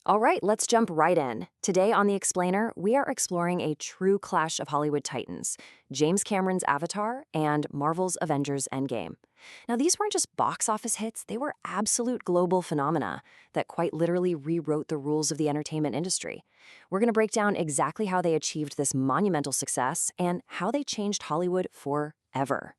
All right, let's jump right in. Today on The Explainer, we are exploring a true clash of Hollywood titans, James Cameron's Avatar and Marvel's Avengers Endgame. Now, these weren't just box office hits, they were absolute global phenomena that quite literally rewrote the rules of the entertainment industry. We're going to break down exactly how they achieved this monumental success and how they changed Hollywood forever.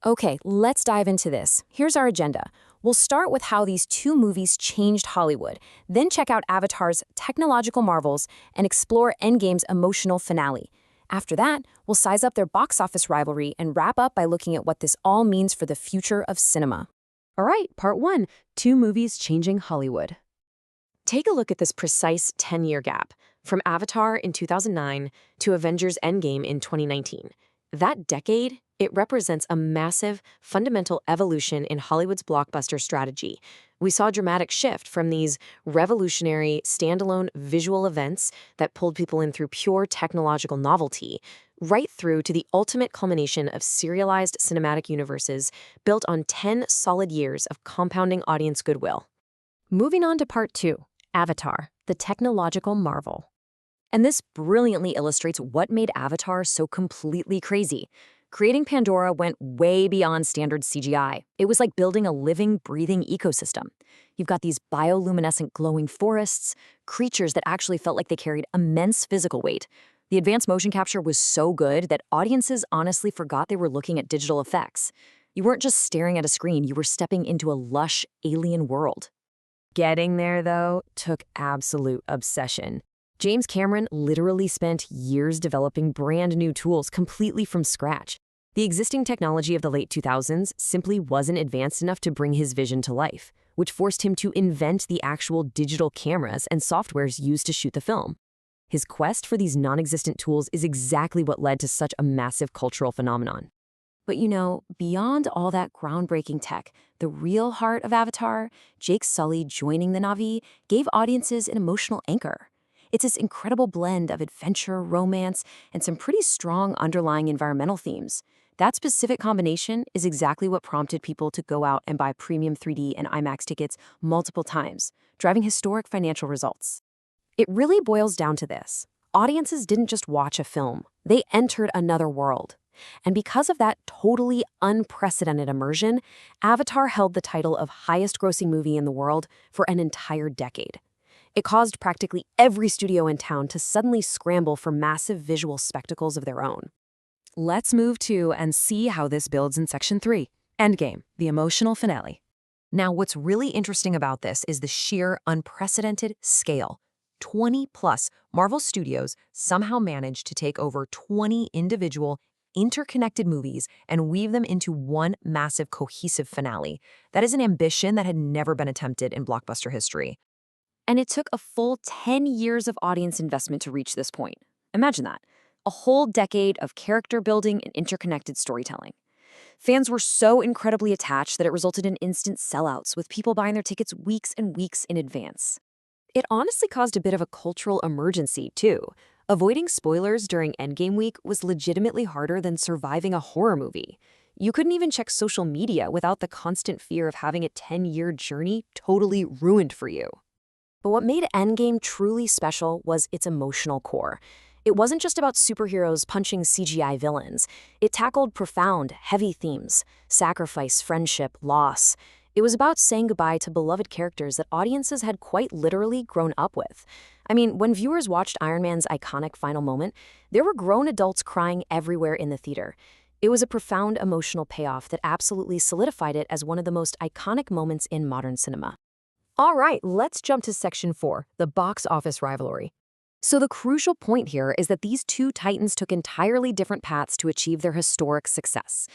Okay, let's dive into this. Here's our agenda. We'll start with how these two movies changed Hollywood, then check out Avatar's technological marvels and explore Endgame's emotional finale. After that, we'll size up their box office rivalry and wrap up by looking at what this all means for the future of cinema. All right, part one, two movies changing Hollywood. Take a look at this precise 10-year gap, from Avatar in 2009 to Avengers Endgame in 2019. That decade, it represents a massive, fundamental evolution in Hollywood's blockbuster strategy. We saw a dramatic shift from these revolutionary, standalone visual events that pulled people in through pure technological novelty, right through to the ultimate culmination of serialized cinematic universes built on 10 solid years of compounding audience goodwill. Moving on to part two, Avatar, the technological marvel. And this brilliantly illustrates what made Avatar so completely crazy. Creating Pandora went way beyond standard CGI. It was like building a living, breathing ecosystem. You've got these bioluminescent glowing forests, creatures that actually felt like they carried immense physical weight. The advanced motion capture was so good that audiences honestly forgot they were looking at digital effects. You weren't just staring at a screen, you were stepping into a lush, alien world. Getting there, though, took absolute obsession. James Cameron literally spent years developing brand new tools completely from scratch. The existing technology of the late 2000s simply wasn't advanced enough to bring his vision to life, which forced him to invent the actual digital cameras and softwares used to shoot the film. His quest for these non-existent tools is exactly what led to such a massive cultural phenomenon. But beyond all that groundbreaking tech, the real heart of Avatar, Jake Sully joining the Na'vi, gave audiences an emotional anchor. It's this incredible blend of adventure, romance, and some pretty strong underlying environmental themes. That specific combination is exactly what prompted people to go out and buy premium 3D and IMAX tickets multiple times, driving historic financial results. It really boils down to this. Audiences didn't just watch a film, they entered another world. And because of that totally unprecedented immersion, Avatar held the title of highest-grossing movie in the world for an entire decade. It caused practically every studio in town to suddenly scramble for massive visual spectacles of their own. Let's move to and see how this builds in Section 3, Endgame, the emotional finale. Now, what's really interesting about this is the sheer unprecedented scale. 20-plus Marvel Studios somehow managed to take over 20 individual, interconnected movies and weave them into one massive, cohesive finale. That is an ambition that had never been attempted in blockbuster history. And it took a full 10 years of audience investment to reach this point. Imagine that. A whole decade of character building and interconnected storytelling. Fans were so incredibly attached that it resulted in instant sellouts, with people buying their tickets weeks and weeks in advance. It honestly caused a bit of a cultural emergency, too. Avoiding spoilers during Endgame week was legitimately harder than surviving a horror movie. You couldn't even check social media without the constant fear of having a 10-year journey totally ruined for you. But what made Endgame truly special was its emotional core. It wasn't just about superheroes punching CGI villains. It tackled profound, heavy themes: sacrifice, friendship, loss. It was about saying goodbye to beloved characters that audiences had quite literally grown up with. I mean, when viewers watched Iron Man's iconic final moment, there were grown adults crying everywhere in the theater. It was a profound emotional payoff that absolutely solidified it as one of the most iconic moments in modern cinema. All right, let's jump to Section 4, the box office rivalry. So the crucial point here is that these two titans took entirely different paths to achieve their historic success.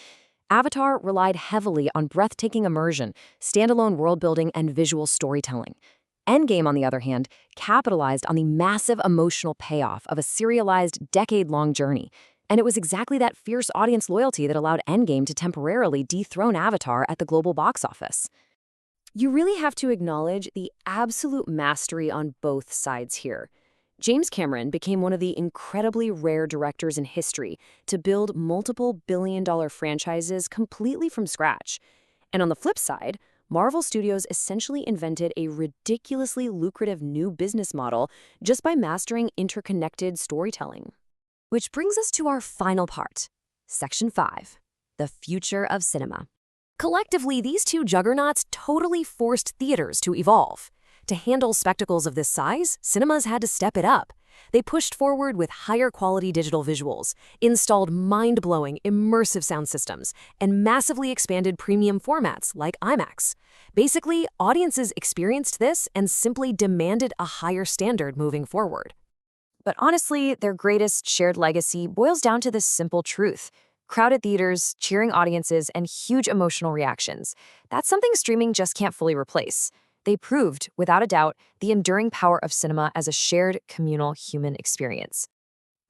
Avatar relied heavily on breathtaking immersion, standalone world-building, and visual storytelling. Endgame, on the other hand, capitalized on the massive emotional payoff of a serialized, decade-long journey. And it was exactly that fierce audience loyalty that allowed Endgame to temporarily dethrone Avatar at the global box office. You really have to acknowledge the absolute mastery on both sides here. James Cameron became one of the incredibly rare directors in history to build multiple billion-dollar franchises completely from scratch. And on the flip side, Marvel Studios essentially invented a ridiculously lucrative new business model just by mastering interconnected storytelling. Which brings us to our final part, Section 5, the future of cinema. Collectively, these two juggernauts totally forced theaters to evolve. To handle spectacles of this size, cinemas had to step it up. They pushed forward with higher quality digital visuals, installed mind-blowing, immersive sound systems, and massively expanded premium formats like IMAX. Basically, audiences experienced this and simply demanded a higher standard moving forward. But honestly, their greatest shared legacy boils down to this simple truth. Crowded theaters, cheering audiences, and huge emotional reactions. That's something streaming just can't fully replace. They proved, without a doubt, the enduring power of cinema as a shared, communal human experience.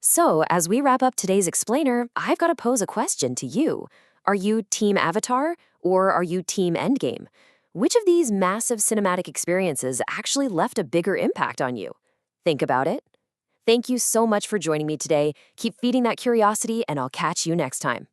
So, as we wrap up today's explainer, I've got to pose a question to you. Are you Team Avatar or are you Team Endgame? Which of these massive cinematic experiences actually left a bigger impact on you? Think about it. Thank you so much for joining me today. Keep feeding that curiosity, and I'll catch you next time.